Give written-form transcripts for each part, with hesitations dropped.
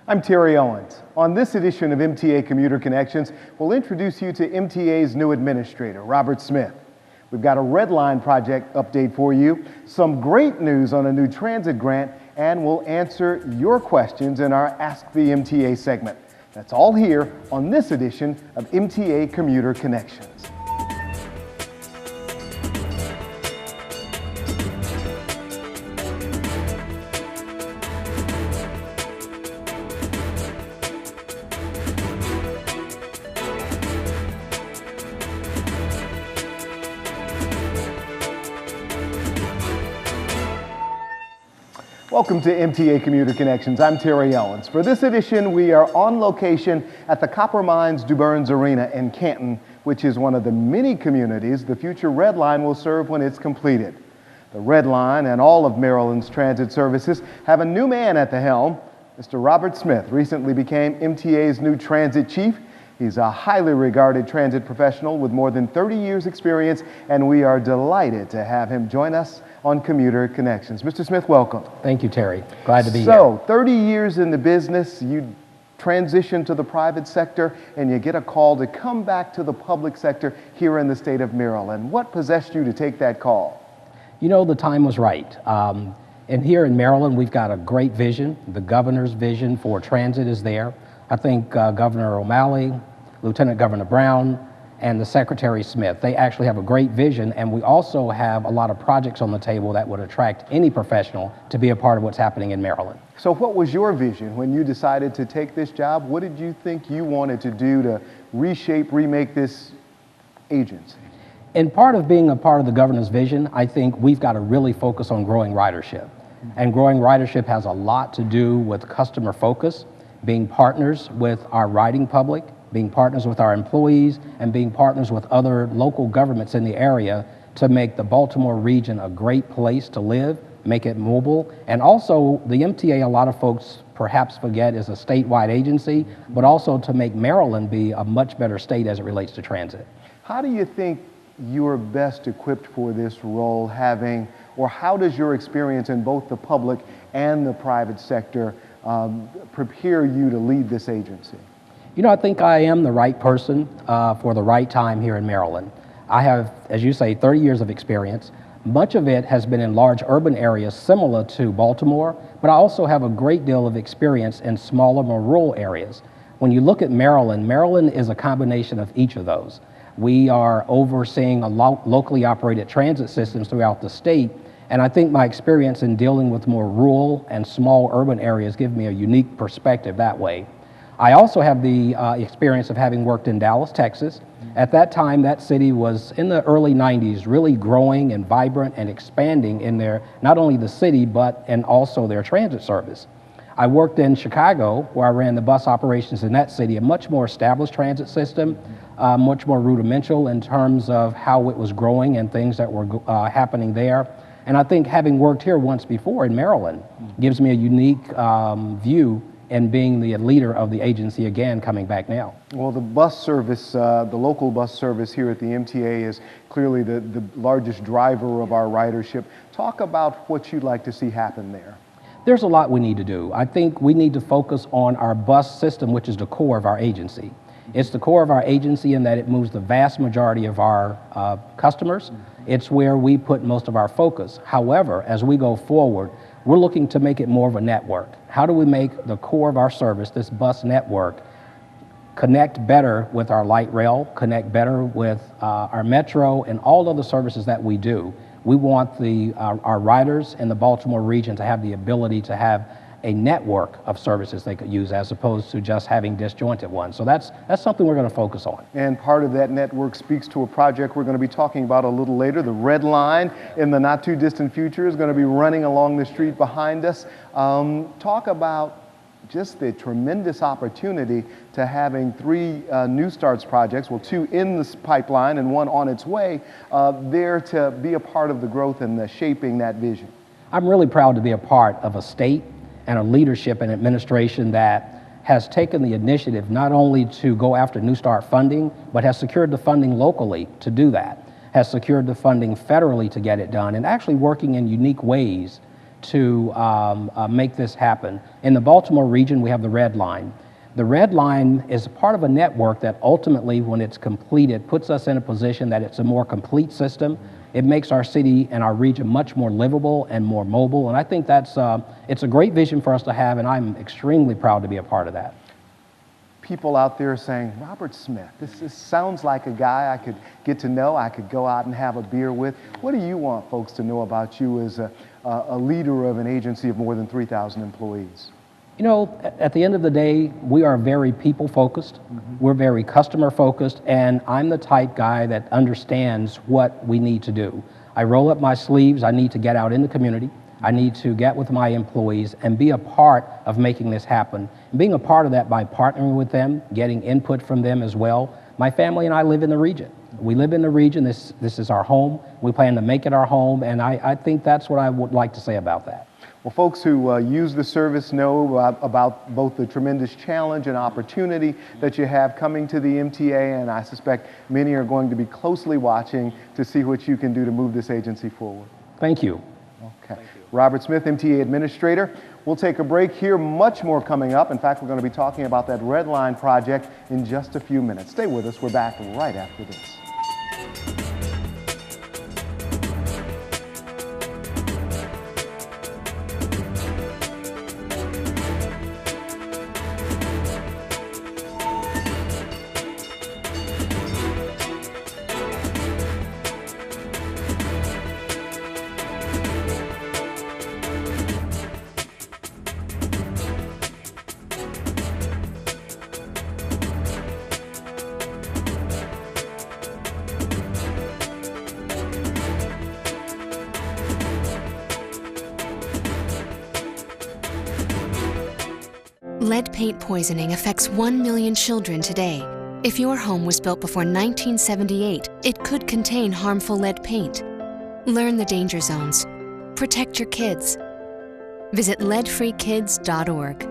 I'm Terry Owens. On this edition of MTA Commuter Connections, we'll introduce you to MTA's new administrator, Robert Smith. We've got a Red Line project update for you, some great news on a new transit grant, and we'll answer your questions in our Ask the MTA segment. That's all here on this edition of MTA Commuter Connections. Welcome to MTA Commuter Connections. I'm Terry Owens. For this edition, we are on location at the Copper Mines du Burns Arena in Canton, which is one of the many communities the future Red Line will serve when it's completed. The Red Line and all of Maryland's transit services have a new man at the helm. Mr. Robert Smith recently became MTA's new transit chief. He's a highly regarded transit professional with more than 30 years experience, and we are delighted to have him join us on Commuter Connections. Mr. Smith, welcome. Thank you, Terry. Glad to be here. So, 30 years in the business, you transition to the private sector, and you get a call to come back to the public sector here in the state of Maryland. What possessed you to take that call? You know, the time was right. And here in Maryland, we've got a great vision. The governor's vision for transit is there. I think Governor O'Malley, Lieutenant Governor Brown, and the Secretary Smith, they actually have a great vision, and we also have a lot of projects on the table that would attract any professional to be a part of what's happening in Maryland. So what was your vision when you decided to take this job? What did you think you wanted to do to reshape, remake this agency? In part of being a part of the governor's vision, I think we've got to really focus on growing ridership. And growing ridership has a lot to do with customer focus, being partners with our riding public, being partners with our employees, and being partners with other local governments in the area to make the Baltimore region a great place to live, make it mobile. And also, the MTA, a lot of folks perhaps forget, is a statewide agency, but also to make Maryland be a much better state as it relates to transit. How do you think you're best equipped for this role, or how does your experience in both the public and the private sector prepare you to lead this agency? You know, I think I am the right person for the right time here in Maryland. I have, as you say, 30 years of experience. Much of it has been in large urban areas similar to Baltimore, but I also have a great deal of experience in smaller, more rural areas. When you look at Maryland, Maryland is a combination of each of those. We are overseeing a locally operated transit systems throughout the state, and I think my experience in dealing with more rural and small urban areas give me a unique perspective that way. I also have the experience of having worked in Dallas, Texas. At that time, that city was in the early 90s, really growing and vibrant and expanding in their, not only the city, but and also their transit service. I worked in Chicago, where I ran the bus operations in that city, a much more established transit system, much more rudimental in terms of how it was growing and things that were happening there. And I think having worked here once before in Maryland gives me a unique view and being the leader of the agency again, coming back now. Well, the bus service, the local bus service here at the MTA is clearly the largest driver of our ridership. Talk about what you'd like to see happen there. There's a lot we need to do. I think we need to focus on our bus system, which is the core of our agency. It's the core of our agency in that it moves the vast majority of our customers. It's where we put most of our focus. However, as we go forward, we're looking to make it more of a network. How do we make the core of our service, this bus network, connect better with our light rail, connect better with our metro and all other services that we do? We want our riders in the Baltimore region to have the ability to have a network of services they could use as opposed to just having disjointed ones. So that's something we're going to focus on. And part of that network speaks to a project we're going to be talking about a little later. The Red Line in the not too distant future is going to be running along the street behind us. Talk about just the tremendous opportunity to having 3 New Starts projects, well, 2 in this pipeline and 1 on its way, there to be a part of the growth and the shaping that vision. I'm really proud to be a part of a state and a leadership and administration that has taken the initiative not only to go after New Start funding, but has secured the funding locally to do that, has secured the funding federally to get it done, and actually working in unique ways to make this happen. In the Baltimore region, we have the Red Line. The Red Line is a part of a network that ultimately, when it's completed, puts us in a position that it's a more complete system. It makes our city and our region much more livable and more mobile, and I think that's it's a great vision for us to have, and I'm extremely proud to be a part of that. People out there saying, Robert Smith, this sounds like a guy I could get to know, I could go out and have a beer with. What do you want folks to know about you as a leader of an agency of more than 3,000 employees? You know, at the end of the day, we are very people-focused. We're very customer-focused, and I'm the type guy that understands what we need to do. I roll up my sleeves. I need to get out in the community. I need to get with my employees and be a part of making this happen. And being a part of that by partnering with them, getting input from them as well. My family and I live in the region. We live in the region. This is our home. We plan to make it our home, and I think that's what I would like to say about that. Well, folks who use the service know about both the tremendous challenge and opportunity that you have coming to the MTA, and I suspect many are going to be closely watching to see what you can do to move this agency forward. Thank you. Okay. Robert Smith, MTA Administrator. We'll take a break here. Much more coming up. In fact, we're going to be talking about that Red Line project in just a few minutes. Stay with us. We're back right after this. Lead paint poisoning affects 1 million children today. If your home was built before 1978, it could contain harmful lead paint. Learn the danger zones. Protect your kids. Visit leadfreekids.org.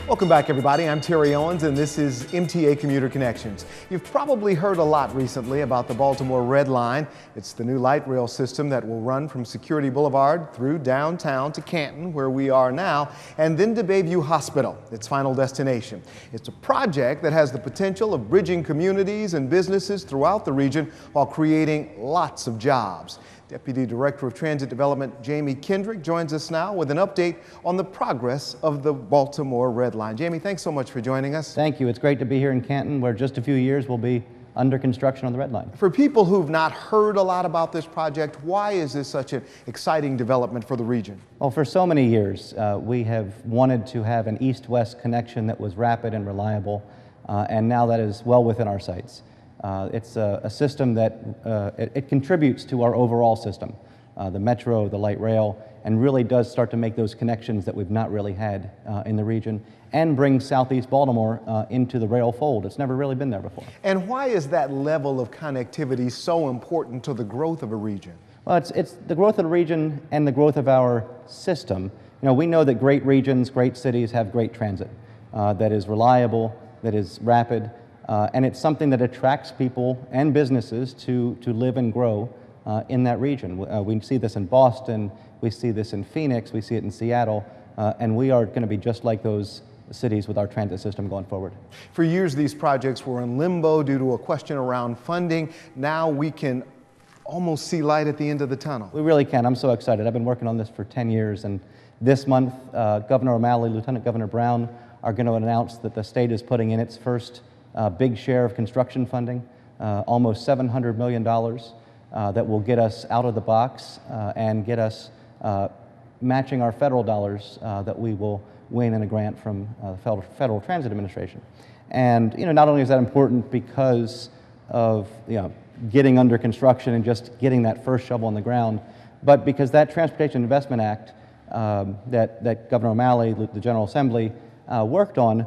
Welcome back, everybody. I'm Terry Owens, and this is MTA Commuter Connections. You've probably heard a lot recently about the Baltimore Red Line. It's the new light rail system that will run from Security Boulevard through downtown to Canton, where we are now, and then to Bayview Hospital, its final destination. It's a project that has the potential of bridging communities and businesses throughout the region while creating lots of jobs. Deputy Director of Transit Development Jamie Kendrick joins us now with an update on the progress of the Baltimore Red Line. Jamie, thanks so much for joining us. Thank you. It's great to be here in Canton, where just a few years we'll be under construction on the Red Line. For people who've not heard a lot about this project, why is this such an exciting development for the region? Well, for so many years, we have wanted to have an east-west connection that was rapid and reliable, and now that is well within our sights. It's a system that it contributes to our overall system, the metro, the light rail, and really does start to make those connections that we've not really had in the region, and bring Southeast Baltimore into the rail fold. It's never really been there before. And why is that level of connectivity so important to the growth of a region? Well, it's the growth of the region and the growth of our system. You know, we know that great regions, great cities have great transit that is reliable, that is rapid, and it's something that attracts people and businesses to live and grow in that region. We see this in Boston, we see this in Phoenix, we see it in Seattle, and we are going to be just like those cities with our transit system going forward. For years, these projects were in limbo due to a question around funding. Now we can almost see light at the end of the tunnel. We really can. I'm so excited. I've been working on this for 10 years, and this month, Governor O'Malley, Lieutenant Governor Brown are going to announce that the state is putting in its first big share of construction funding, almost $700 million that will get us out of the box and get us matching our federal dollars that we will win in a grant from the Federal Transit Administration. And not only is that important because of getting under construction and just getting that first shovel in the ground, but because that Transportation Investment Act that Governor O'Malley, the General Assembly, worked on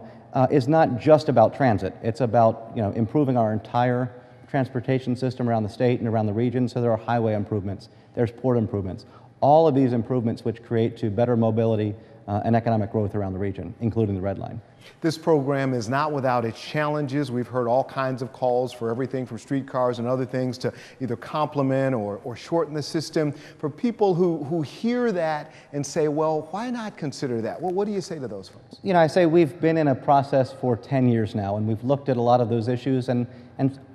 is not just about transit. It's about improving our entire transportation system around the state and around the region. So there are highway improvements, there's port improvements. All of these improvements which create to better mobility and economic growth around the region, including the Red Line. This program is not without its challenges. We've heard all kinds of calls for everything from streetcars and other things to either complement or shorten the system. For people who hear that and say, well, why not consider that? Well, what do you say to those folks? You know, I say we've been in a process for 10 years now, and we've looked at a lot of those issues and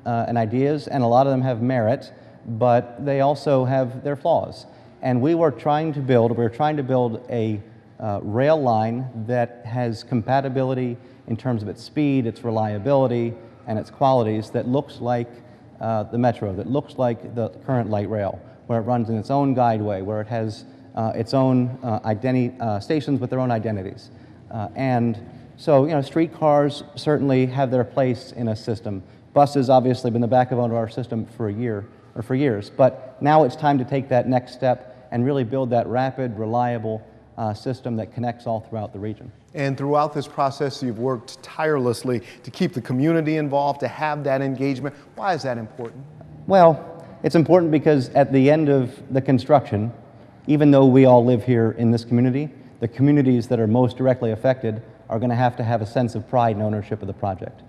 ideas, and a lot of them have merit, but they also have their flaws. And we were trying to build a rail line that has compatibility in terms of its speed, its reliability, and its qualities that looks like the Metro, that looks like the current light rail, where it runs in its own guideway, where it has its own stations with their own identities. And so, you know, streetcars certainly have their place in a system. Buses obviously been the backbone of our system for years, but now it's time to take that next step and really build that rapid, reliable system that connects all throughout the region. And throughout this process, you've worked tirelessly to keep the community involved, to have that engagement. Why is that important? Well, it's important because at the end of the construction, even though we all live here in this community, the communities that are most directly affected are going to have a sense of pride and ownership of the project.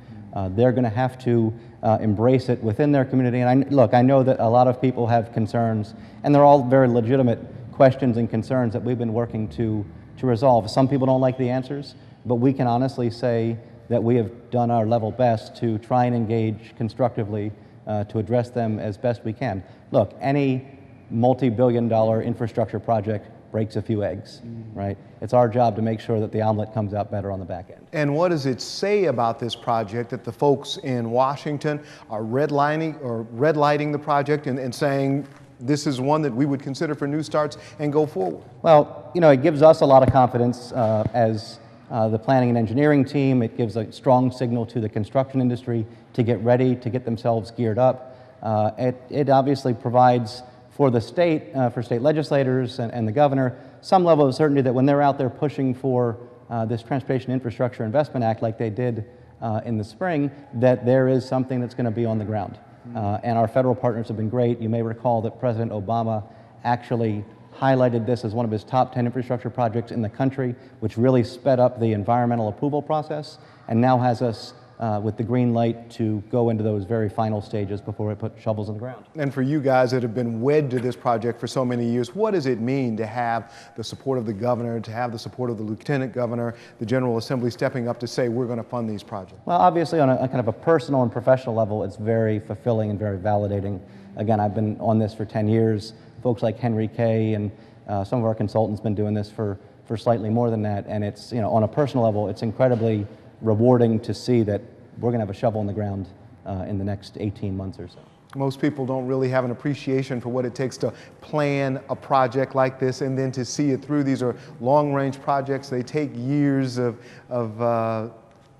They're going to have to embrace it within their community. And I know that a lot of people have concerns, and they're all very legitimate questions and concerns that we've been working to resolve. Some people don't like the answers, but we can honestly say that we have done our level best to try and engage constructively to address them as best we can. Look, any multi-billion-dollar infrastructure project breaks a few eggs, right? It's our job to make sure that the omelet comes out better on the back end. And what does it say about this project that the folks in Washington are redlighting the project and saying this is one that we would consider for new starts and go forward? Well, you know, it gives us a lot of confidence as the planning and engineering team. It gives a strong signal to the construction industry to get ready, to get themselves geared up. It obviously provides for the state, for state legislators and the governor, some level of certainty that when they're out there pushing for this Transportation Infrastructure Investment Act like they did in the spring, that there is something that's going to be on the ground. And our federal partners have been great. You may recall that President Obama actually highlighted this as one of his top 10 infrastructure projects in the country, which really sped up the environmental approval process and now has us with the green light to go into those very final stages before we put shovels in the ground. And for you guys that have been wed to this project for so many years, what does it mean to have the support of the governor, to have the support of the lieutenant governor, the General Assembly stepping up to say we're going to fund these projects? Well, obviously on a kind of a personal and professional level, it's very fulfilling and very validating. Again, I've been on this for 10 years. Folks like Henry Kay and some of our consultants been doing this for slightly more than that. And it's, you know, on a personal level, it's incredibly rewarding to see that we're going to have a shovel in the ground in the next 18 months or so. Most people don't really have an appreciation for what it takes to plan a project like this and then to see it through. These are long-range projects. They take years of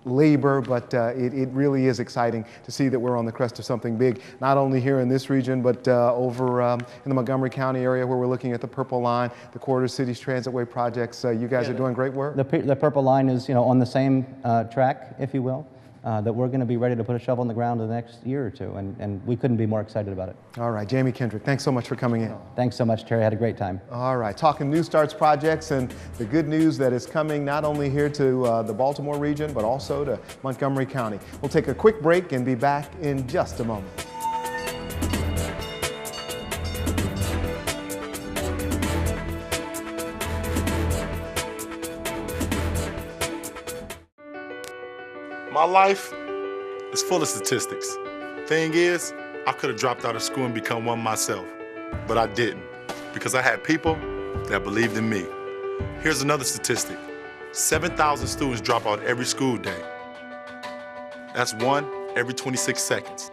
labor, but it really is exciting to see that we're on the crest of something big, not only here in this region, but over in the Montgomery County area where we're looking at the Purple Line, the Corridor Cities Transitway projects. You guys are doing great work. The Purple Line is, you know, on the same track, if you will. That we're going to be ready to put a shovel in the ground in the next year or two, and we couldn't be more excited about it. All right, Jamie Kendrick, thanks so much for coming in. Thanks so much, Terry. I had a great time. All right, talking New Starts projects and the good news that is coming not only here to the Baltimore region, but also to Montgomery County. We'll take a quick break and be back in just a moment. My life is full of statistics. Thing is, I could have dropped out of school and become one myself, but I didn't because I had people that believed in me. Here's another statistic. 7,000 students drop out every school day. That's one every 26 seconds.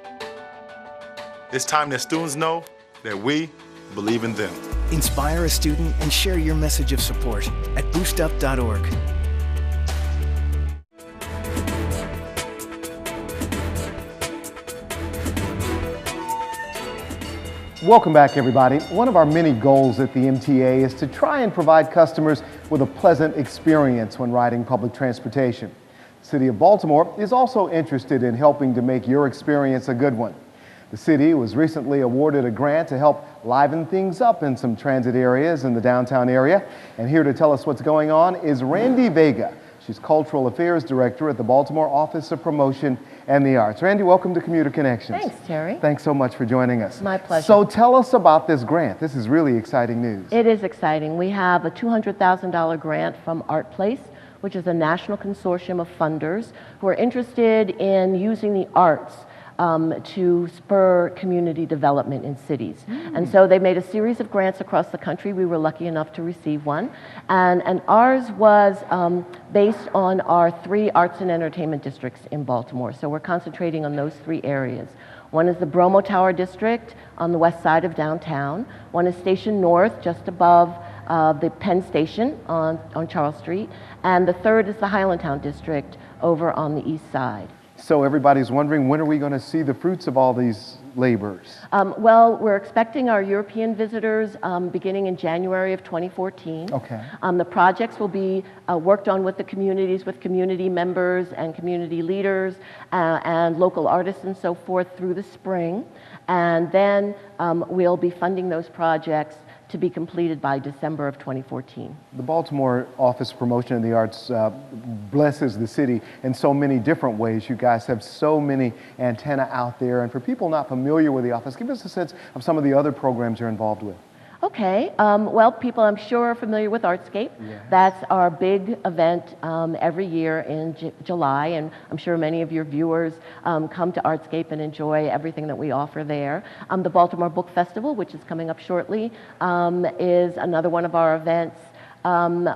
It's time that students know that we believe in them. Inspire a student and share your message of support at boostup.org. Welcome back, everybody. One of our many goals at the MTA is to try and provide customers with a pleasant experience when riding public transportation. The City of Baltimore is also interested in helping to make your experience a good one. The city was recently awarded a grant to help liven things up in some transit areas in the downtown area. And here to tell us what's going on is Randy Vega. She's Cultural Affairs Director at the Baltimore Office of Promotion and the Arts. Randy, welcome to Commuter Connections. Thanks, Terry. Thanks so much for joining us. My pleasure. So tell us about this grant. This is really exciting news. It is exciting. We have a $200,000 grant from Art Place, which is a national consortium of funders who are interested in using the arts to spur community development in cities. And so they made a series of grants across the country. We were lucky enough to receive one. And ours was based on our 3 arts and entertainment districts in Baltimore. So we're concentrating on those 3 areas. One is the Bromo Tower district on the west side of downtown. One is Station North, just above the Penn Station on Charles Street. And the third is the Highlandtown district over on the east side. So everybody's wondering, when are we going to see the fruits of all these labors? Well, we're expecting our European visitors beginning in January of 2014. Okay. The projects will be worked on with the communities, with community members and community leaders and local artists and so forth through the spring. And then we'll be funding those projects to be completed by December of 2014. The Baltimore Office of Promotion and the Arts blesses the city in so many different ways. You guys have so many antennae out there. And for people not familiar with the office, give us a sense of some of the other programs you're involved with. Okay, well, people I'm sure are familiar with Artscape. Yes. That's our big event every year in July, and I'm sure many of your viewers come to Artscape and enjoy everything that we offer there. The Baltimore Book Festival, which is coming up shortly, is another one of our events.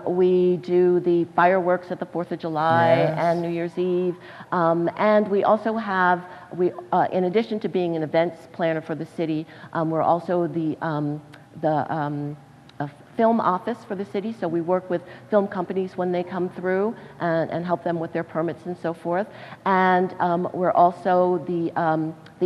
We do the fireworks at the 4th of July Yes. and New Year's Eve. And we also have, in addition to being an events planner for the city, we're also the film office for the city, so we work with film companies when they come through and help them with their permits and so forth. And we're also the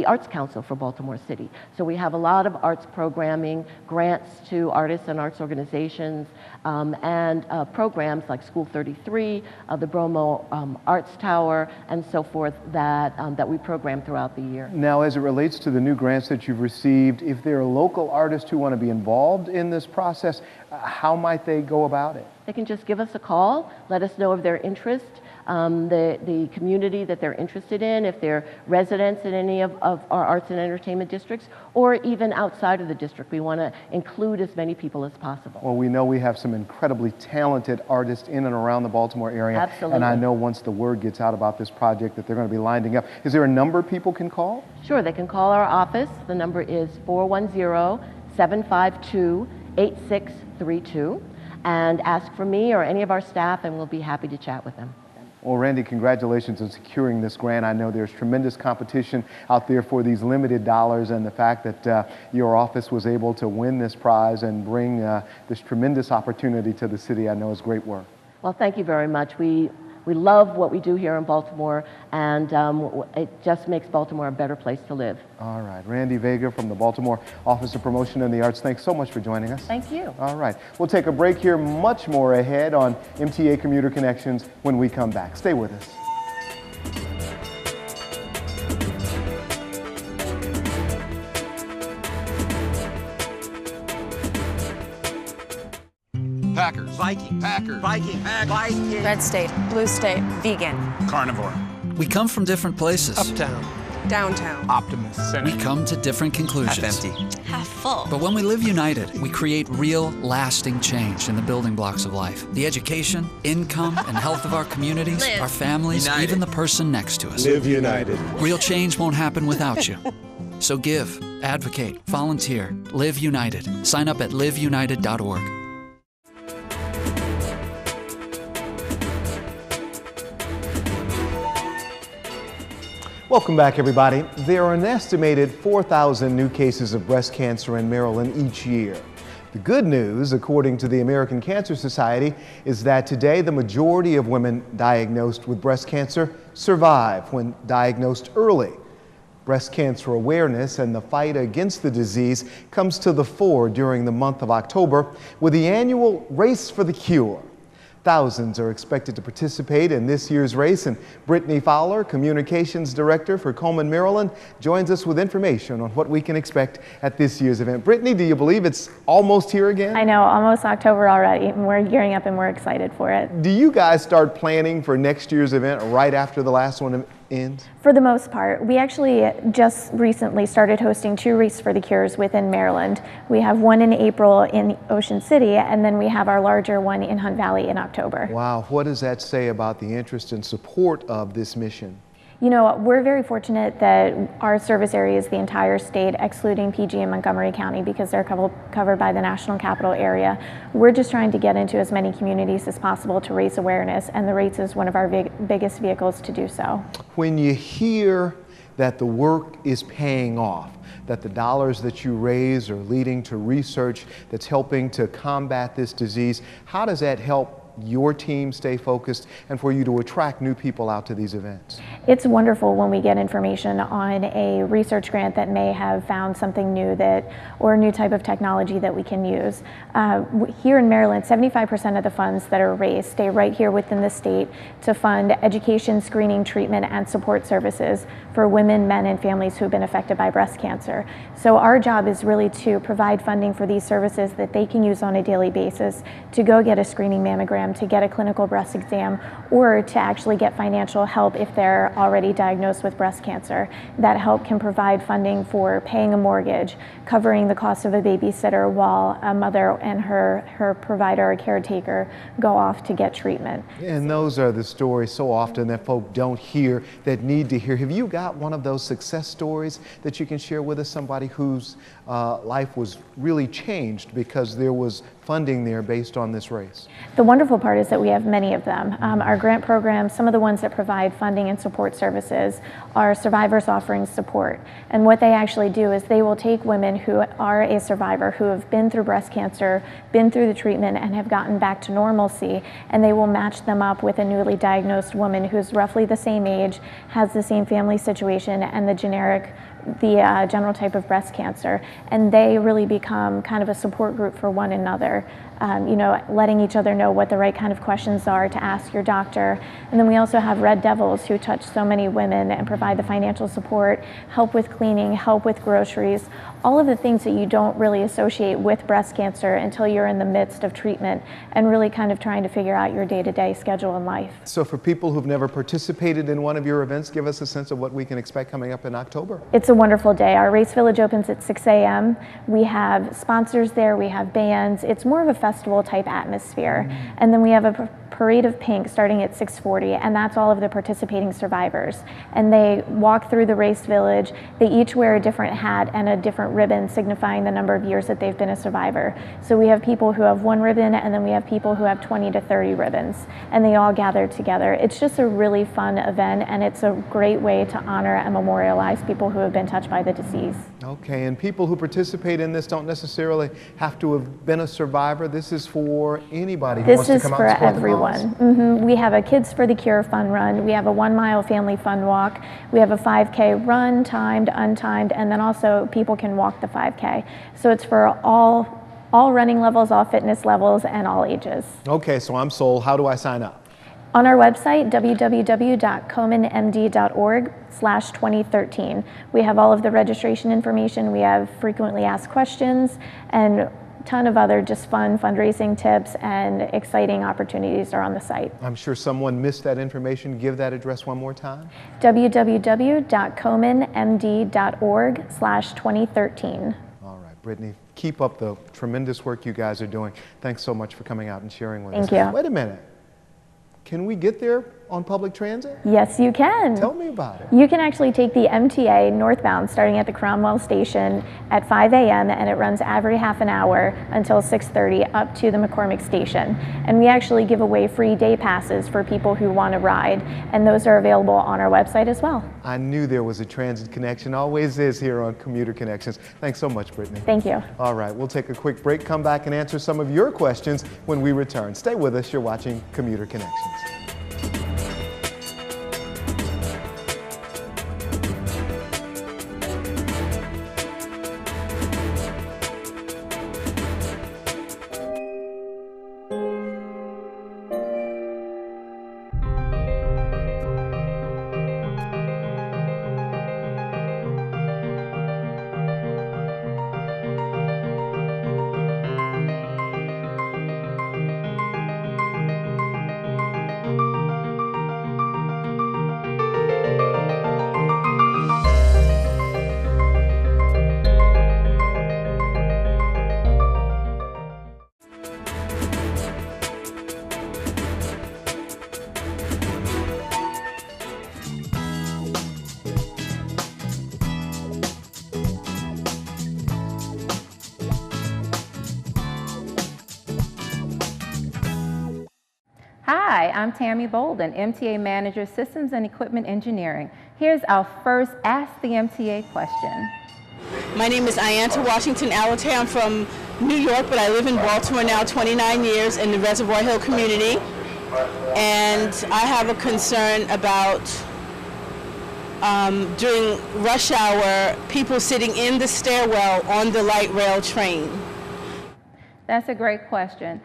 Arts Council for Baltimore City. So we have a lot of arts programming, grants to artists and arts organizations, and programs like School 33, the Bromo Arts Tower, and so forth that we program throughout the year. Now, as it relates to the new grants that you've received, if there are local artists who want to be involved in this process, how might they go about it? They can just give us a call, let us know of their interest, the community that they're interested in, if they're residents in any of our arts and entertainment districts, or even outside of the district. We want to include as many people as possible. Well, we know we have some incredibly talented artists in and around the Baltimore area. Absolutely. And I know once the word gets out about this project that they're going to be lining up. Is there a number people can call? Sure, they can call our office. The number is 410-752-8632 and ask for me or any of our staff, and we'll be happy to chat with them. Well, Randy, congratulations on securing this grant. I know there's tremendous competition out there for these limited dollars, and the fact that your office was able to win this prize and bring this tremendous opportunity to the city, I know is great work. Well, thank you very much. We love what we do here in Baltimore, and it just makes Baltimore a better place to live. All right. Randy Vega from the Baltimore Office of Promotion and the Arts, thanks so much for joining us. Thank you. All right. We'll take a break here. Much more ahead on MTA Commuter Connections when we come back. Stay with us. Packers. Viking. Packers. Viking. Viking. Red state. Blue state. Vegan. Carnivore. We come from different places. Uptown. Downtown. Optimist. We come to different conclusions. Half empty. Half full. But when we live united, we create real, lasting change in the building blocks of life. The education, income, and health of our communities, Live. our families, United. even the person next to us. Live united. Real change won't happen without you. So give, advocate, volunteer, live united. Sign up at liveunited.org. Welcome back, everybody. There are an estimated 4,000 new cases of breast cancer in Maryland each year. The good news, according to the American Cancer Society, is that today the majority of women diagnosed with breast cancer survive when diagnosed early. Breast cancer awareness and the fight against the disease comes to the fore during the month of October with the annual Race for the Cure. Thousands are expected to participate in this year's race, and Brittany Fowler, Communications Director for Coleman, Maryland, joins us with information on what we can expect at this year's event. Brittany, do you believe it's almost here again? I know, almost October already, and we're gearing up and we're excited for it. Do you guys start planning for next year's event right after the last one ends? For the most part. We actually just recently started hosting 2 Race for the Cures within Maryland. We have one in April in Ocean City, and then we have our larger one in Hunt Valley in October. Wow, what does that say about the interest and support of this mission? You know, we're very fortunate that our service area is the entire state, excluding PG and Montgomery County, because they're covered by the National Capital Area. We're just trying to get into as many communities as possible to raise awareness, and the race is one of our biggest vehicles to do so. When you hear that the work is paying off, that the dollars that you raise are leading to research that's helping to combat this disease, how does that help your team stay focused and for you to attract new people out to these events? It's wonderful when we get information on a research grant that may have found something new or a new type of technology that we can use. Here in Maryland, 75% of the funds that are raised stay right here within the state to fund education, screening, treatment, and support services for women, men, and families who've been affected by breast cancer. So our job is really to provide funding for these services that they can use on a daily basis to go get a screening mammogram, to get a clinical breast exam, or to actually get financial help if they're already diagnosed with breast cancer. That help can provide funding for paying a mortgage, covering the cost of a babysitter while a mother and her provider or caretaker go off to get treatment. And those are the stories so often that folk don't hear, that need to hear. Have you got one of those success stories that you can share with us, somebody whose life was really changed because there was funding there based on this race? The wonderful part is that we have many of them. Our grant programs, some of the ones that provide funding and support services, are survivors offering support. And what they actually do is they will take women who are a survivor, who have been through breast cancer, been through the treatment, and have gotten back to normalcy, and they will match them up with a newly diagnosed woman who's roughly the same age, has the same family situation, and the general type of breast cancer, and they really become kind of a support group for one another. You know, letting each other know what the right kind of questions are to ask your doctor. And then we also have Red Devils who touch so many women and provide the financial support, help with cleaning, help with groceries, all of the things that you don't really associate with breast cancer until you're in the midst of treatment and really kind of trying to figure out your day-to-day schedule in life. So for people who've never participated in one of your events, give us a sense of what we can expect coming up in October. It's a wonderful day. Our race village opens at 6 a.m. We have sponsors there, we have bands. It's more of a festival type atmosphere. And then we have a parade of pink starting at 6:40, and that's all of the participating survivors. And they walk through the race village. They each wear a different hat and a different ribbon signifying the number of years that they've been a survivor. So we have people who have 1 ribbon, and then we have people who have 20 to 30 ribbons, and they all gather together. It's just a really fun event, and it's a great way to honor and memorialize people who have been touched by the disease. Okay, and people who participate in this don't necessarily have to have been a survivor. This is for anybody who wants to come out and support the cause. This is for everyone. We have a Kids for the Cure fun run. We have a 1-mile family fun walk. We have a 5K run, timed, untimed, and then also people can walk the 5K. So it's for all running levels, all fitness levels, and all ages. Okay, so I'm sold. How do I sign up? On our website, www.colemanmd.org/2013. We have all of the registration information. We have frequently asked questions and ton of other just fun fundraising tips and exciting opportunities are on the site. I'm sure someone missed that information. Give that address one more time. www.colemanmd.org/2013. All right, Brittany, keep up the tremendous work you guys are doing. Thanks so much for coming out and sharing with us. Thank you. Wait a minute. Can we get there on public transit? Yes, you can. Tell me about it. You can actually take the MTA northbound starting at the Cromwell station at 5 a.m. and it runs every half an hour until 6:30 up to the McCormick station. And we actually give away free day passes for people who want to ride, and those are available on our website as well. I knew there was a transit connection. Always is here on Commuter Connections. Thanks so much, Brittany. Thank you. All right, we'll take a quick break, come back and answer some of your questions when we return. Stay with us. You're watching Commuter Connections. Hi, I'm Tammy Bolden, MTA Manager, Systems and Equipment Engineering. Here's our first Ask the MTA question. My name is Ianta Washington Alate. I'm from New York, but I live in Baltimore now 29 years in the Reservoir Hill community. And I have a concern about during rush hour, people sitting in the stairwell on the light rail train. That's a great question.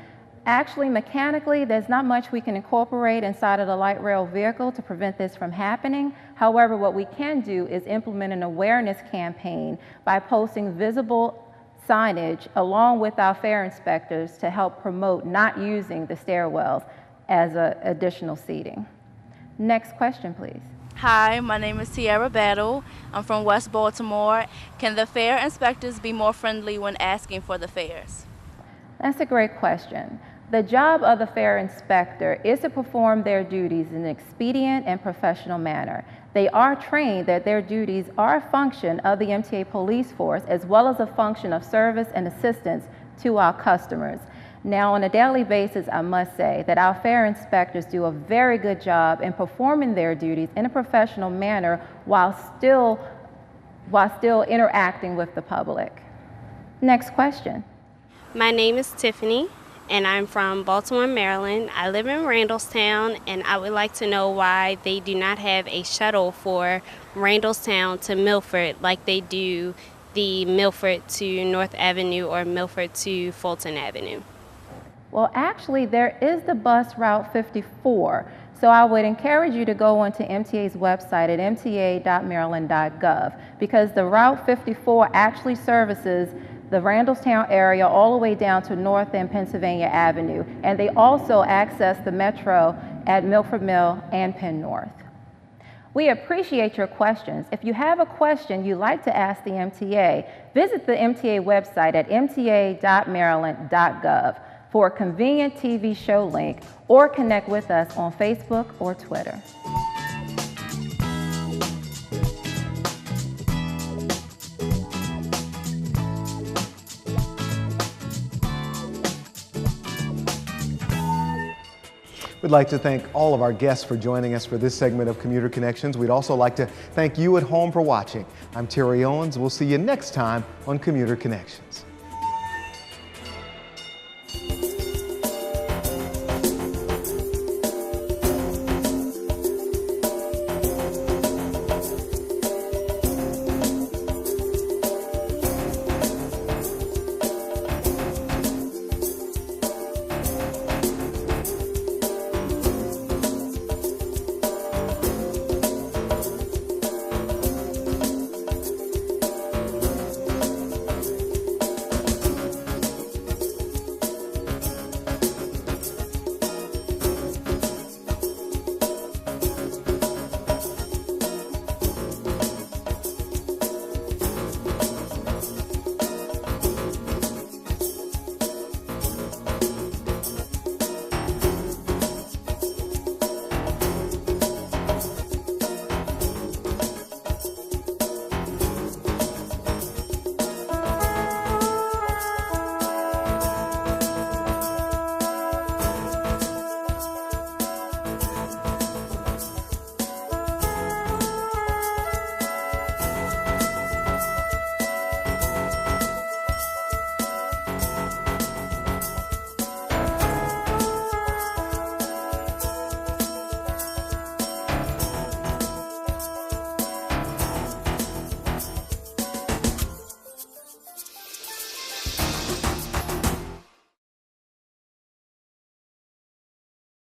Actually, mechanically, there's not much we can incorporate inside of the light rail vehicle to prevent this from happening. However, what we can do is implement an awareness campaign by posting visible signage along with our fare inspectors to help promote not using the stairwells as additional seating. Next question, please. Hi, my name is Tiara Battle. I'm from West Baltimore. Can the fare inspectors be more friendly when asking for the fares? That's a great question. The job of the fare inspector is to perform their duties in an expedient and professional manner. They are trained that their duties are a function of the MTA police force as well as a function of service and assistance to our customers. Now, on a daily basis, I must say that our fare inspectors do a very good job in performing their duties in a professional manner while still interacting with the public. Next question. My name is Tiffany, and I'm from Baltimore, Maryland. I live in Randallstown, and I would like to know why they do not have a shuttle for Randallstown to Milford like they do the Milford to North Avenue or Milford to Fulton Avenue. Well, actually, there is the bus Route 54. So I would encourage you to go onto MTA's website at mta.maryland.gov because the Route 54 actually services the Randallstown area all the way down to North and Pennsylvania Avenue. And they also access the Metro at Milford Mill and Penn North. We appreciate your questions. If you have a question you'd like to ask the MTA, visit the MTA website at mta.maryland.gov for a convenient TV show link or connect with us on Facebook or Twitter. We'd like to thank all of our guests for joining us for this segment of Commuter Connections. We'd also like to thank you at home for watching. I'm Terry Owens. We'll see you next time on Commuter Connections.